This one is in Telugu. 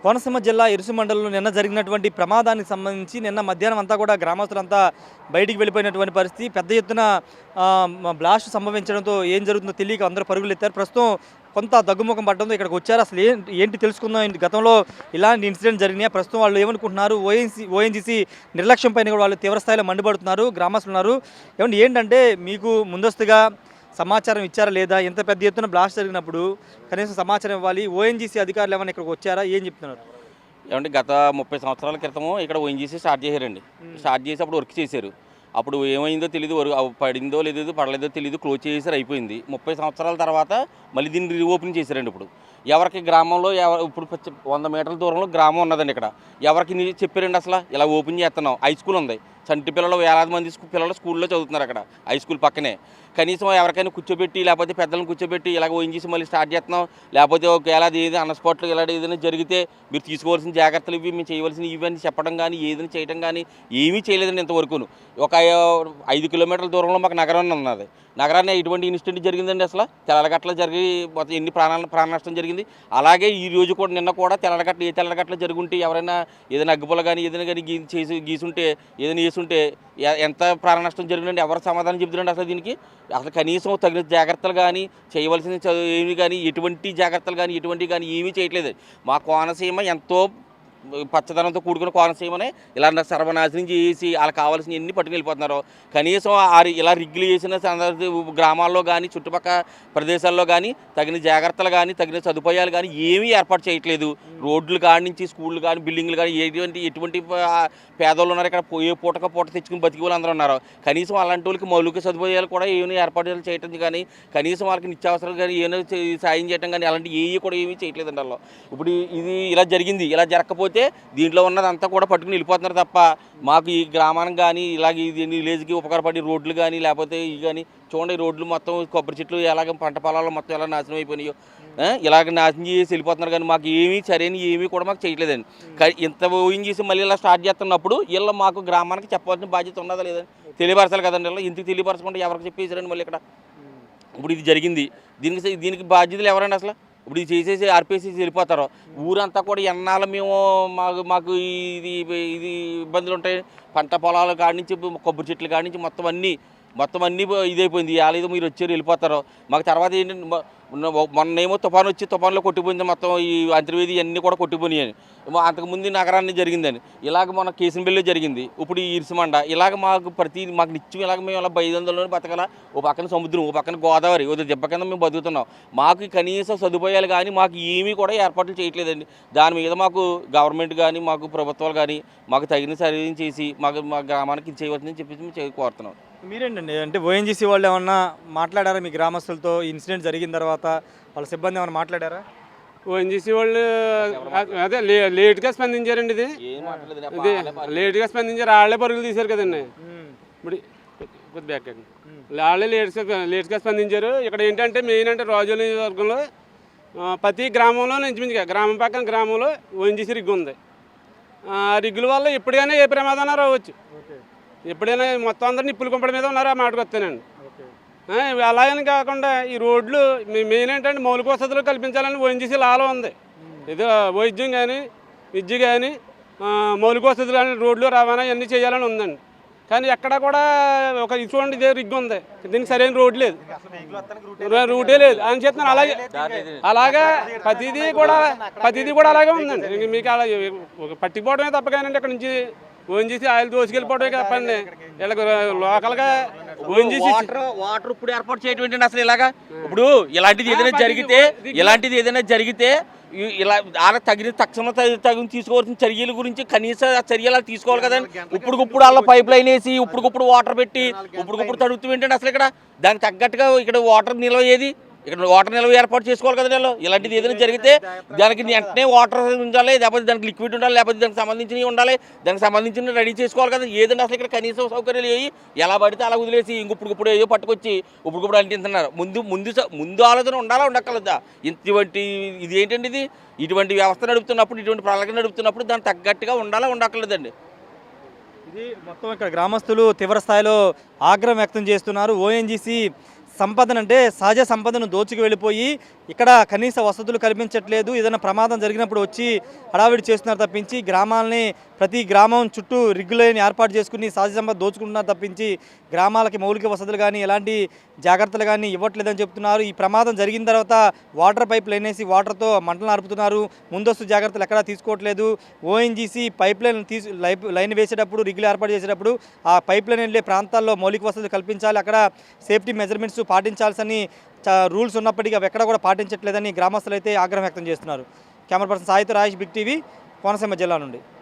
కోనసీమ జిల్లా ఇరుసు మండలంలో నిన్న జరిగినటువంటి ప్రమాదానికి సంబంధించి నిన్న మధ్యాహ్నం అంతా కూడా గ్రామస్తులంతా బయటికి వెళ్ళిపోయినటువంటి పరిస్థితి. పెద్ద ఎత్తున బ్లాస్ట్ సంభవించడంతో ఏం జరుగుతుందో తెలియక అందరూ పరుగులు ఎత్తారు. ప్రస్తుతం కొంత దగ్గుముఖం పడడంతో ఇక్కడికి వచ్చారు. అసలు ఏంటి తెలుసుకుందాం. గతంలో ఇలాంటి ఇన్సిడెంట్ జరిగినాయి, ప్రస్తుతం వాళ్ళు ఏమనుకుంటున్నారు, ఓఎన్జీసీ నిర్లక్ష్యం పైన కూడా వాళ్ళు తీవ్రస్థాయిలో మండిపడుతున్నారు, గ్రామస్తులు ఉన్నారు. ఏమంటే ఏంటంటే మీకు ముందస్తుగా సమాచారం ఇచ్చారా లేదా? ఎంత పెద్ద ఎత్తున బ్లాస్ట్ జరిగినప్పుడు కనీసం సమాచారం ఇవ్వాలి. ఓఎన్జీసీ అధికారులు ఏమైనా ఇక్కడికి వచ్చారా? ఏం చెప్తున్నారు? ఏమంటే గత 30 సంవత్సరాల క్రితము ఇక్కడ ఓఎన్జీసీ స్టార్ట్ చేశారండి. స్టార్ట్ చేసి అప్పుడు వర్క్ చేశారు. అప్పుడు ఏమైందో తెలియదు, పడిందో లేదో పడలేదో తెలియదు, క్లోజ్ చేసారు, అయిపోయింది. 30 సంవత్సరాల తర్వాత మళ్ళీ దీన్ని రీఓపెన్ చేశారండి. ఇప్పుడు ఎవరికి గ్రామంలో ఇప్పుడు 100 మీటర్ల దూరంలో గ్రామం ఉన్నదండి. ఇక్కడ ఎవరికి చెప్పారండి అసలు ఇలా ఓపెన్ చేస్తున్నాం? హై స్కూల్ ఉంది, చంటి పిల్లలు వేలాది మంది పిల్లలు స్కూల్లో చదువుతున్నారు అక్కడ హై స్కూల్ పక్కనే. కనీసం ఎవరికైనా కూర్చోబెట్టి లేకపోతే పెద్దలను కూర్చోబెట్టి ఇలాగ ఓఎన్జీసీ మళ్ళీ స్టార్ట్ చేస్తున్నాం, లేకపోతే ఒకవేళ అది ఏది అన్స్పాట్లో ఇలాంటి ఏదైనా జరిగితే మీరు తీసుకోవాల్సిన జాగ్రత్తలు ఇవి, మేము చేయవలసిన ఇవన్నీ చెప్పడం కానీ ఏదైనా చేయడం కానీ ఏమీ చేయలేదండి ఇంతవరకును. ఒక 5 కిలోమీటర్ల దూరంలో మాకు నగరం ఉన్నది. నగరాన్ని ఎటువంటి ఇన్సిడెంట్ జరిగిందండి అసలు? తెల్లగట్ల జరిగి మొత్తం ఎన్ని ప్రాణ నష్టం జరిగింది. అలాగే ఈ రోజు కూడా నిన్న కూడా తెల్లగట్ల జరుగుంటే ఎవరైనా ఏదైనా అగ్గిపుల్ల కానీ ఏదైనా కానీ గీసుంటే ఏదైనా వేసుంటే ఎంత ప్రాణ నష్టం జరిగిందండి? ఎవరు సమాధానం చెబుతున్నాండి అసలు దీనికి? అసలు కనీసం తగిన జాగ్రత్తలు కానీ చేయవలసిన ఏమి కానీ ఎటువంటి జాగ్రత్తలు కానీ ఎటువంటివి కానీ ఏమీ చేయట్లేదు. మా కోనసీమ ఎంతో పచ్చదనంతో కూడుకున్న కోనసీమనే ఇలా సర్వనాశనం చేసి వాళ్ళకి కావాల్సిన ఎన్ని పట్టుకుని వెళ్ళిపోతున్నారు. కనీసం ఇలా రిగ్గులు చేసిన గ్రామాల్లో కానీ చుట్టుపక్కల ప్రదేశాల్లో కానీ తగిన జాగ్రత్తలు కానీ తగిన సదుపాయాలు కానీ ఏమీ ఏర్పాటు చేయట్లేదు. రోడ్లు కాడి నుంచి స్కూళ్ళు కానీ బిల్డింగ్లు కానీ ఎటువంటి పేదోళ్ళు ఉన్నారు ఇక్కడ, ఏ పూట తెచ్చుకుని బతికి వాళ్ళు అందరూ ఉన్నారు. కనీసం అలాంటి వాళ్ళకి మౌలిక సదుపాయాలు కూడా ఏమైనా ఏర్పాటు చేయటం కానీ కనీసం వాళ్ళకి నిత్యావసరాలు కానీ ఏమైనా సాయం చేయడం కానీ అలాంటి ఏవి కూడా ఏమీ చేయట్లేదండి వాళ్ళు. ఇప్పుడు ఇది ఇలా జరిగింది. ఇలా జరగకపోతే దీంట్లో ఉన్నదంతా కూడా పట్టుకుని వెళ్ళిపోతున్నారు తప్ప మాకు ఈ గ్రామానికి కానీ ఇలాగ ఇది విలేజ్కి ఉపకారపడి రోడ్లు కానీ లేకపోతే ఇవి కానీ చూడండి, రోడ్లు మొత్తం కొబ్బరి చెట్లు ఎలాగ పంట పొలాలు మొత్తం ఎలా నాశనం అయిపోయినాయో ఇలాగ నాశనం చేసి వెళ్ళిపోతున్నారు. కానీ మాకు ఏమీ సరైన ఏమీ కూడా మాకు చేయట్లేదండి. ఇంత ఓయింగ్ చేసి మళ్ళీ ఇలా స్టార్ట్ చేస్తున్నప్పుడు వీళ్ళ మాకు గ్రామానికి చెప్పాల్సిన బాధ్యత ఉన్నదా లేదని తెలియపరచాలి కదండి. ఇలా ఇంటికి తెలియపరచకుండా ఎవరికి చెప్పేసారండి మళ్ళీ ఇక్కడ. ఇప్పుడు ఇది జరిగింది, దీనికి బాధ్యతలు ఎవరండి అసలు? ఇప్పుడు ఇది చేసేసి ఆర్పేసి వెళ్ళిపోతారు. ఊరంతా కూడా ఎన్నాళ్ళు మేము మాకు ఇది ఇబ్బందులు ఉంటాయి. పంట పొలాల కాడి నుంచి కొబ్బరి చెట్ల కాడి నుంచి మొత్తం అన్నీ ఇదైపోయింది. ఏదో మీరు వచ్చారు వెళ్ళిపోతారు. మాకు తర్వాత ఏంటంటే మొన్నేమో తుఫాను వచ్చి తుఫాన్లో కొట్టిపోయింది మొత్తం ఈ అంతర్వేది అన్నీ కూడా కొట్టిపోయినాయని. అంతకుముందు నగరాన్ని జరిగిందని ఇలాగ మన కేసినబెల్లిలో జరిగింది. ఇప్పుడు ఈ ఇరుసుమండ ఇలాగ మాకు నిత్యం ఇలాగ మేము ఇలా 500లోనే బతకాల. ఓ పక్కన సముద్రం, ఓ పక్కన గోదావరి, ఓ దెబ్బ కింద మేము బతుకుతున్నాం. మాకు కనీస సదుపాయాలు కానీ మాకు ఏమీ కూడా ఏర్పాట్లు చేయట్లేదండి. దాని మీద మాకు గవర్నమెంట్ కానీ మాకు ప్రభుత్వాలు కానీ మాకు తగిన సర్వీస్ చేసి మా గ్రామానికి చేయవలసిందని చెప్పేసి మేము కోరుతున్నాం. మీరేంటండి అంటే ఓఎన్జీసీ వాళ్ళు ఏమన్నా మాట్లాడారా మీ గ్రామస్తులతో? ఇన్సిడెంట్ జరిగిన తర్వాత వాళ్ళ సిబ్బంది ఏమైనా మాట్లాడారా? ఓఎన్జీసీ వాళ్ళు అదే లేట్గా స్పందించారండి. ఇది లేట్గా స్పందించారు. వాళ్ళే పరుగులు తీశారు కదండి. ఇప్పుడు కొద్ది బ్యాక్ వాళ్ళే లేట్గా స్పందించారు. ఇక్కడ ఏంటంటే మెయిన్ అంటే రాజోలు నియోజకవర్గంలో ప్రతి గ్రామంలో ఇంచుమించుగా గ్రామం పక్కన గ్రామంలో ఓఎన్జీసీ రిగ్గు ఉంది. ఆ రిగ్గుల వల్ల ఎప్పుడైనా ఏ ప్రమాదం రావచ్చు. ఎప్పుడైనా మొత్తం అందరూ నిప్పులు కుంపడి మీద ఉన్నారు. ఆ మాటకు వస్తానండి. అలాగని కాకుండా ఈ రోడ్లు మెయిన్ ఏంటంటే మౌలిక వసతులు కల్పించాలని ఓఎన్జీసీ లాలో ఉంది. ఏదో వైద్యం కానీ విద్య కానీ మౌలిక వసతులు కానీ రోడ్లు రవాణా ఇవన్నీ చేయాలని ఉందండి. కానీ ఎక్కడ కూడా ఒక చూడండి ఇదే రిగ్గు ఉంది, దీనికి సరైన రోడ్ లేదు, రూటే లేదు అని చెప్తున్నాను. అలాగా ప్రతిదీ కూడా అలాగే ఉందండి. మీకు అలా పట్టిపోవడమే తప్ప కానీ ఇక్కడ నుంచి ఓఎన్జీసీ ఆయిల్ దోసుకెళ్ళిపోవడమే తప్పండి. వీళ్ళకి లోకల్గా ఓఎన్జీసీ వాటర్ ఇప్పుడు ఏర్పాటు చేయటం అసలు ఇలాగా. ఇప్పుడు ఇలాంటిది ఏదైనా జరిగితే ఇలా తగిన తీసుకోవాల్సిన చర్యల గురించి కనీస చర్యలు తీసుకోవాలి కదండి. ఇప్పుడు వాళ్ళ పైప్ లైన్ వేసి ఇప్పుడు వాటర్ పెట్టి ఇప్పుడు తడుగుతూ ఏంటంటే అసలు ఇక్కడ దానికి తగ్గట్టుగా ఇక్కడ వాటర్ నిల్వ ఇక్కడ వాటర్ నిల్వ ఏర్పాటు చేసుకోవాలి కదండి. ఇలాంటిది ఏదైనా జరిగితే దానికి వెంటనే వాటర్ ఉండాలి, లేకపోతే దానికి లిక్విడ్ ఉండాలి, లేకపోతే దానికి సంబంధించినవి ఉండాలి, దానికి సంబంధించిన రెడీ చేసుకోవాలి కదా. ఏదంటే అసలు ఇక్కడ కనీస సౌకర్యాలు ఏవి ఎలా పడితే అలా వదిలేసి ఇప్పుడు ఏదో పట్టుకొచ్చి ఇప్పుడు అంటిస్తున్నారు. ముందు ఆలోచన ఉండాలా ఉండక్కర్లేదా? ఇది ఏంటండి? ఇటువంటి వ్యవస్థ నడుపుతున్నప్పుడు ఇటువంటి ప్రణాళిక నడుపుతున్నప్పుడు దానికి తగ్గట్టుగా ఉండాలా ఉండక్కర్లేదండి. ఇది మొత్తం ఇక్కడ గ్రామస్తులు తీవ్ర స్థాయిలో ఆగ్రహం వ్యక్తం చేస్తున్నారు. ఓఎన్జీసీ సంపదను అంటే సహజ సంపదను దోచుకు వెళ్ళిపోయి ఇక్కడ కనీస వసతులు కల్పించట్లేదు. ఏదైనా ప్రమాదం జరిగినప్పుడు వచ్చి హడావిడి చేస్తున్నారు తప్పించి గ్రామాలని ప్రతి గ్రామం చుట్టూ రిగ్గులైన ఏర్పాటు చేసుకుని సహజ సంపద దోచుకుంటున్నారు తప్పించి గ్రామాలకి మౌలిక వసతులు కానీ ఎలాంటి జాగ్రత్తలు కానీ ఇవ్వట్లేదని చెప్తున్నారు. ఈ ప్రమాదం జరిగిన తర్వాత వాటర్ పైప్ లైన్ వేసి వాటర్తో మంటలు ఆర్పుతున్నారు. ముందస్తు జాగ్రత్తలు ఎక్కడా తీసుకోవట్లేదు. ఓఎన్జీసీ పైప్ లైన్ లైన్ వేసేటప్పుడు రిగ్గులు ఏర్పాటు చేసేటప్పుడు ఆ పైప్ లైన్ వెళ్ళే ప్రాంతాల్లో మౌలిక వసతులు కల్పించాలి. అక్కడ సేఫ్టీ మెజర్మెంట్స్ పాటించాల్సిన రూల్స్ ఉన్నప్పటికీ అవి ఎక్కడ కూడా పాటించట్లేదని గ్రామస్తులు అయితే ఆగ్రహం వ్యక్తం చేస్తున్నారు. కెమెరా పర్సన్ సాయితో రాజేష్, బిగ్ టీవీ, కోనసీమ జిల్లా నుండి.